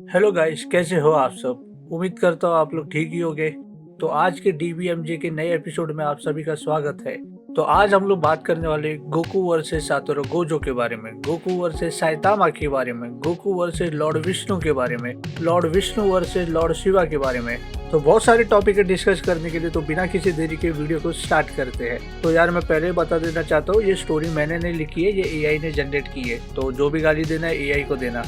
Hello guys, कैसे हो आप सब। उम्मीद करता हूँ आप लोग ठीक ही होंगे। तो आज के डीबीएमजे के नए एपिसोड में आप सभी का स्वागत है। तो आज हम लोग बात करने वाले गोकू वर्सेस सातोरू गोजो के बारे में, गोकू वर्सेस साइतामा के बारे में, गोकू वर्सेस लॉर्ड विष्णु के बारे में, Lord Vishnu versus Lord Shiva के बारे में। तो बहुत सारे टॉपिक है डिस्कस करने के लिए, तो बिना किसी देरी के वीडियो को स्टार्ट करते हैं। तो यार मैं पहले बता देना चाहता हूँ, ये स्टोरी मैंने नहीं लिखी है, ये एआई ने जनरेट की है। तो जो भी गाली देना है एआई को देना।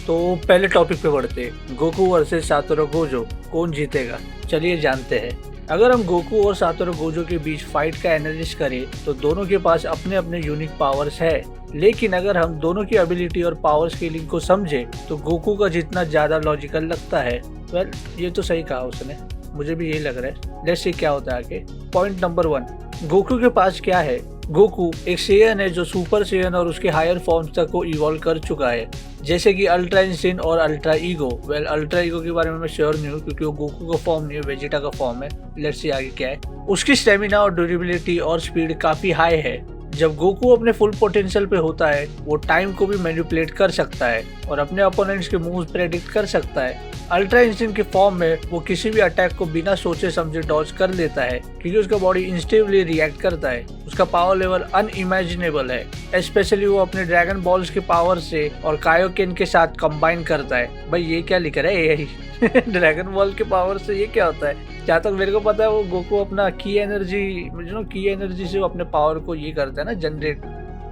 तो पहले टॉपिक पे बढ़ते हैं, गोकू वर्सेस सातोरू गोजो, कौन जीतेगा। चलिए जानते हैं। अगर हम गोकू और सातोरू गोजो के बीच फाइट का एनालिसिस करें तो दोनों के पास अपने अपने यूनिक पावर्स है, लेकिन अगर हम दोनों की एबिलिटी और पावर स्केलिंग को समझे तो गोकू का जीतना ज्यादा लॉजिकल लगता है। वेल, ये तो सही कहा उसने, मुझे भी यही लग रहा है। लेट्स सी क्या होता है आगे। पॉइंट नंबर 1, गोकू के पास क्या है। गोकू एक सेयन है जो सुपर सेयन और उसके हायर फॉर्म्स तक को इवॉल्व कर चुका है, जैसे कि अल्ट्रा इंस्टिंक्ट और ultra ego. Well, ultra ego के बारे में मैं श्योर नहीं हूँ क्योंकि वो गोकू का फॉर्म नहीं है, वेजिटा का फॉर्म है। लेट्स सी आगे क्या है। उसकी स्टेमिना और ड्यूरेबिलिटी और स्पीड काफी हाई है। जब गोकू अपने फुल पोटेंशियल पे होता है वो टाइम को भी मैनिपुलेट कर सकता है और अपने अपोनेंट्स के मूव्स प्रेडिक्ट कर सकता है। अल्ट्रा इंस्टिंक्ट के फॉर्म में वो किसी भी अटैक को बिना सोचे समझे डॉज कर लेता है क्योंकि उसका बॉडी इंस्टिंक्टिवली रिएक्ट करता है। उसका पावर लेवल अनइमेजिनेबल है, स्पेशली वो अपने ड्रैगन बॉल्स के पावर से और कायोकेन के साथ कंबाइन करता है। भाई ये क्या लिख रहा है यही। ड्रैगन बॉल के पावर से ये क्या होता है। जहाँ तक मेरे को पता है वो गोकू अपना की एनर्जी से वो अपने पावर को ये करता है ना, जनरेट।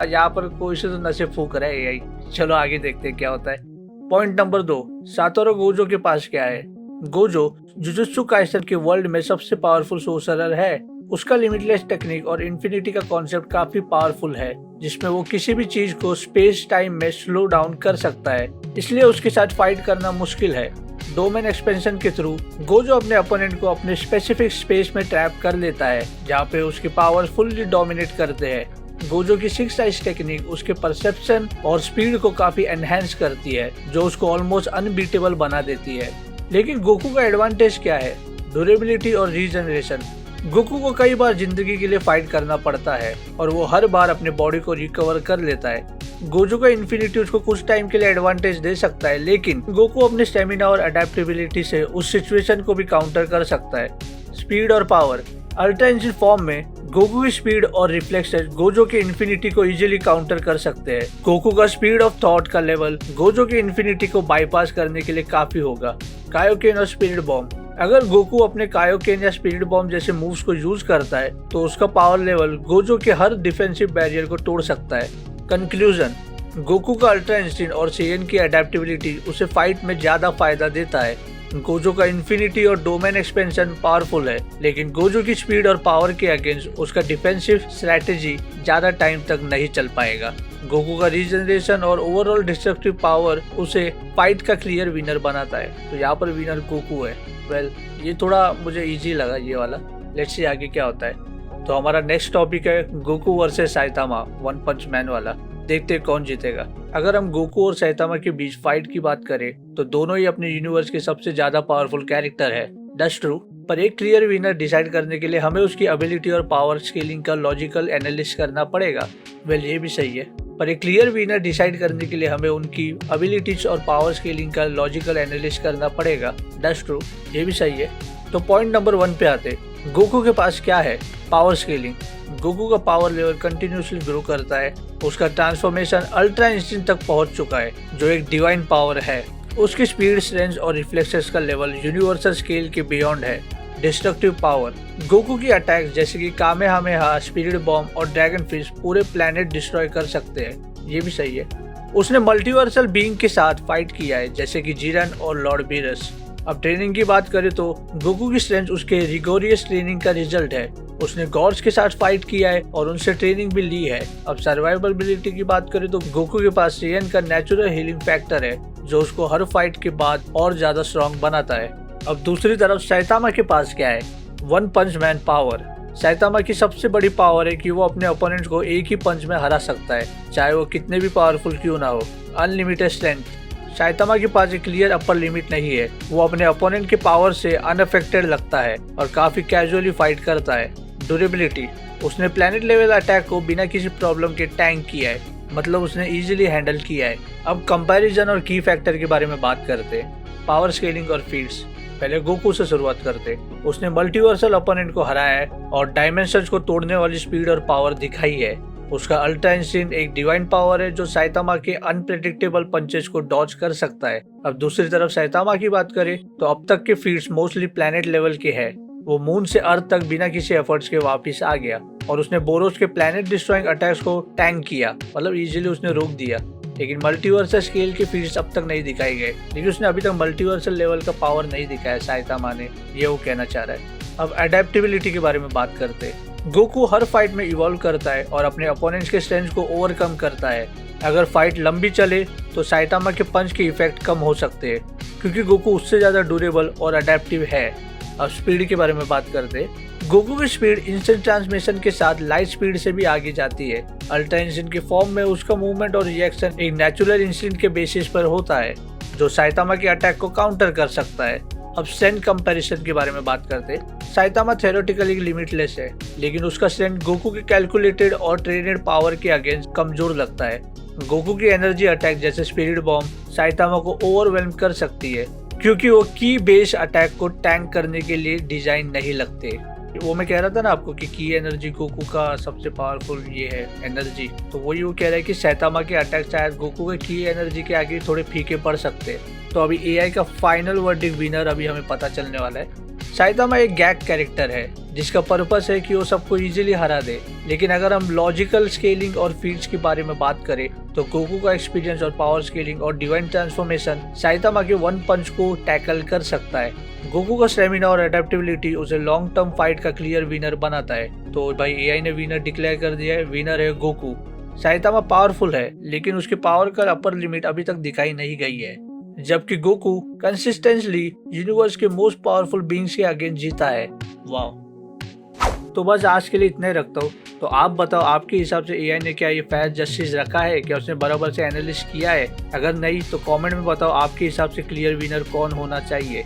यहाँ पर कोई से तो नशे फूक रहा है यही। चलो आगे देखते हैं क्या होता है। पॉइंट नंबर 2, सातोरू गोजो के पास क्या है। गोजो जुजुत्सु काइसन के वर्ल्ड में सबसे पावरफुल सोर्सरर है। उसका लिमिटलेस टेक्निक और इन्फिनिटी का कॉन्सेप्ट काफी पावरफुल है, जिसमें वो किसी भी चीज को स्पेस टाइम में स्लो डाउन कर सकता है, इसलिए उसके साथ फाइट करना मुश्किल है। डोमेन एक्सपेंशन के थ्रू गोजो अपने अपोनेंट को अपने स्पेसिफिक स्पेस में ट्रैप कर लेता है, जहाँ पे उसके पावर फुल्ली डोमिनेट करते हैं। गोजो की 6 आइज टेक्निक उसके परसेप्शन और स्पीड को काफी एनहेंस करती है, जो उसको ऑलमोस्ट अनबीटेबल बना देती है। लेकिन गोकू का एडवांटेज क्या है। ड्यूरेबिलिटी और रीजनरेशन। गोकू को कई बार जिंदगी के लिए फाइट करना पड़ता है और वो हर बार अपने बॉडी को रिकवर कर लेता है। गोजो का इन्फिनिटी उसको कुछ टाइम के लिए एडवांटेज दे सकता है, लेकिन गोकू अपने स्टेमिना और अडेप्टेबिलिटी से उस सिचुएशन को भी काउंटर कर सकता है। स्पीड और पावर। अल्ट्रा इंस्टिंक्ट फॉर्म में गोकू की स्पीड और रिफ्लेक्सेस गोजो के इन्फिनिटी को इजीली काउंटर कर सकते हैं। गोकू का स्पीड ऑफ थॉट का लेवल गोजो के इन्फिनिटी को बाईपास करने के लिए काफी होगा। कायोकेन और स्पिरिट बॉम्ब। अगर गोकू अपने कायोकेन या स्पिरिट बॉम्ब जैसे मूव्स को यूज करता है तो उसका पावर लेवल गोजो के हर डिफेंसिव बैरियर को तोड़ सकता है। कंक्लूजन, गोकू का अल्ट्रा इंस्टिंक्ट और सेयन की अडेप्टेबिलिटी उसे फाइट में ज्यादा फायदा देता है। गोजो का इन्फिनिटी और डोमेन एक्सपेंशन पावरफुल है, लेकिन गोजो की स्पीड और पावर के अगेंस्ट उसका डिफेंसिव स्ट्रैटेजी ज्यादा टाइम तक नहीं चल पाएगा। गोकू का रीजनरेशन और ओवरऑल डिस्ट्रक्टिव पावर उसे फाइट का क्लियर विनर बनाता है, तो यहाँ पर विनर गोकू है। वेल, ये थोड़ा मुझे इजी लगा ये वाला। लेट्स सी आगे क्या होता है। तो हमारा नेक्स्ट टॉपिक है गोकू वर्सेस साइतामा, वन पंच मैन वाला। देखते हैं कौन जीतेगा। अगर हम गोकू और साइतामा के बीच फाइट की बात करें तो दोनों ही अपने यूनिवर्स के सबसे ज्यादा पावरफुल कैरेक्टर है, दैट्स ट्रू। पर एक क्लियर विनर डिसाइड करने के लिए हमें उसकी एबिलिटी और पावर स्केलिंग का लॉजिकल एनालिसिस करना पड़ेगा। वेल, ये भी सही है, पर एक क्लियर विनर डिसाइड करने के लिए हमें उनकी एबिलिटीज और पावर स्केलिंग का लॉजिकल एनालिसिस करना पड़ेगा, दैट्स ट्रू। ये भी सही है। तो पॉइंट नंबर 1 पे आते। गोकू के पास क्या है। Power scaling. गोकू का पावर लेवल कंटिन्यूसली ग्रो करता है। उसका ट्रांसफॉर्मेशन अल्ट्रा इंस्टिंक्ट तक पहुंच चुका है, जो एक डिवाइन पावर है। उसकी स्पीड, स्ट्रेंथ और रिफ्लेक्सेस का लेवल यूनिवर्सल स्केल के बियॉन्ड है। Destructive power. गोकू की अटैक्स जैसे कि कामेहामेहा, स्पिरिट बॉम्ब और ड्रैगन फिश पूरे प्लेनेट डिस्ट्रॉय कर सकते हैं, ये भी सही है। उसने मल्टीवर्सल बीइंग के साथ फाइट किया है, जैसे कि जीरन और लॉर्ड बीरस। अब ट्रेनिंग की बात करें तो गोकू की स्ट्रेंथ उसके रिगोरियस ट्रेनिंग का रिजल्ट है। उसने गॉड्स के साथ फाइट किया है और उनसे ट्रेनिंग भी ली है। अब सर्वाइवबिलिटी की बात करें तो गोकू के पास सेयन का नेचुरल हीलिंग फैक्टर है, जो उसको हर फाइट के बाद और ज्यादा स्ट्रॉन्ग बनाता है। अब दूसरी तरफ साइतामा के पास क्या है। वन पंच मैन पावर। साइतामा की सबसे बड़ी पावर है कि वो अपने ओपोनेंट को एक ही पंच में हरा सकता है, चाहे वो कितने भी पावरफुल क्यों ना हो। Unlimited strength. साइतामा के पास एक क्लियर अपर लिमिट नहीं है। वो अपने ओपोनेंट के पावर से अनअफेक्टेड लगता है और काफी कैजुअली फाइट करता है। ड्यूरेबिलिटी। उसने प्लेनेट लेवल अटैक को बिना किसी प्रॉब्लम के टैंक किया है। मतलब उसने इजीली हैंडल किया है। अब कंपैरिजन और की फैक्टर के बारे में बात करते हैं। पावर स्केलिंग और फीड्स। पहले गोकू से शुरुआत करते। उसने मल्टीवर्सल ओपोनेंट को हराया है और डायमेंशंस को तोड़ने वाली स्पीड और पावर दिखाई है। उसका अल्ट्रा इंस्टिंक्ट एक डिवाइन पावर है जो साइतामा के अनप्रेडिक्टेबल पंचेस को डॉज कर सकता है। अब दूसरी तरफ साइतामा की बात करें तो अब तक के फीड्स मोस्टली प्लेनेट लेवल के हैं। वो मून से अर्थ तक बिना किसी एफर्ट्स के वापस आ गया और उसने बोरोस के प्लेनेट डिस्ट्रॉइंग अटैक्स को टैंक किया, मतलब इजीली उसने रोक दिया। लेकिन मल्टीवर्सल स्केल के फीड्स अब तक नहीं दिखाए गए, लेकिन उसने अभी तक मल्टीवर्सल लेवल का पावर नहीं दिखाया साइतामा ने, ये वो कहना चाह रहा है। अब अडेप्टेबिलिटी के बारे में बात करते हैं। गोकू हर फाइट में इवॉल्व करता है और अपने अपोनेंट्स के स्ट्रेंथ को ओवरकम करता है। अगर फाइट लंबी चले तो साइतामा के पंच के इफेक्ट कम हो सकते हैं, क्योंकि गोकू उससे ज्यादा ड्यूरेबल और अडेप्टिव है। अब स्पीड के बारे में बात करते हैं। गोकू की स्पीड इंस्टेंट ट्रांसमिशन के साथ लाइट स्पीड से भी आगे जाती है। अल्ट्रा इंस्टिंक्ट के फॉर्म में उसका मूवमेंट और रिएक्शन एक नेचुरल इंस्टिंक्ट के बेसिस पर होता है, जो साइतामा के अटैक को काउंटर कर सकता है। अब स्ट्रेंथ कंपैरिजन के बारे में बात करते हैं। साइतामा थ्योरेटिकली लिमिटलेस है, लेकिन उसका स्ट्रेंथ गोकू के कैलकुलेटेड और ट्रेनेड पावर के अगेंस्ट कमजोर लगता है। गोकू की एनर्जी अटैक जैसे स्पिरिट बॉम्ब साइतामा को ओवरवेल्म कर सकती है, क्योंकि वो की बेस अटैक को टैंक करने के लिए डिजाइन नहीं लगते। वो मैं कह रहा था ना आपको कि की एनर्जी गोकू का सबसे पावरफुल ये है एनर्जी, तो वही वो कह रहा है कि साइतामा के अटैक शायद गोकू के की एनर्जी के आगे थोड़े फीके पड़ सकते हैं। तो अभी एआई का फाइनल वर्डिक्ट विनर अभी हमें पता चलने वाला है। साइतामा एक गैग कैरेक्टर है जिसका पर्पस है कि वो सबको इजीली हरा दे, लेकिन अगर हम लॉजिकल स्केलिंग और फीड्स के बारे में बात करें तो गोकू का एक्सपीरियंस और पावर स्केलिंग और डिवाइन ट्रांसफॉर्मेशन साइतामा के वन पंच को टैकल कर सकता है। गोकू का स्टेमिना और एडेप्टेबिलिटी उसे लॉन्ग टर्म फाइट का क्लियर विनर बनाता है। तो भाई एआई ने विनर डिक्लेयर कर दिया है, विनर है गोकू। साइतामा पावरफुल है, लेकिन उसके पावर का अपर लिमिट अभी तक दिखाई नहीं गई है, जबकि गोकू कंसिस्टेंटली यूनिवर्स के मोस्ट पावरफुल बीइंग्स के अगेंस्ट जीता है। वाह। तो बस आज के लिए इतना ही रखता हूँ। तो आप बताओ, आपके हिसाब से एआई ने क्या ये फेयर जस्टिस रखा है? क्या उसने बराबर से एनालिसिस किया है? अगर नहीं तो कमेंट में बताओ आपके हिसाब से क्लियर विनर कौन होना चाहिए।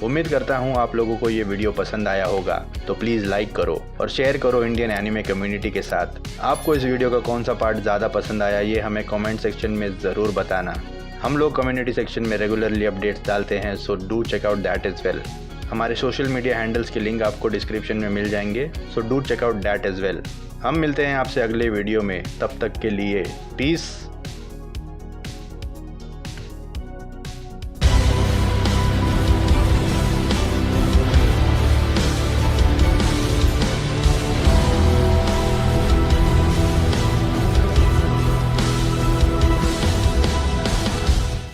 उम्मीद करता हूँ आप लोगों को ये वीडियो पसंद आया होगा, तो प्लीज़ लाइक करो और शेयर करो इंडियन एनिमे कम्युनिटी के साथ। आपको इस वीडियो का कौन सा पार्ट ज़्यादा पसंद आया ये हमें कमेंट सेक्शन में ज़रूर बताना। हम लोग कम्युनिटी सेक्शन में रेगुलरली अपडेट्स डालते हैं, so do check out that as well. हमारे सोशल मीडिया हैंडल्स के लिंक आपको डिस्क्रिप्शन में मिल जाएंगे, so do check out that as well. हम मिलते हैं आपसे अगले वीडियो में, तब तक के लिए पीस।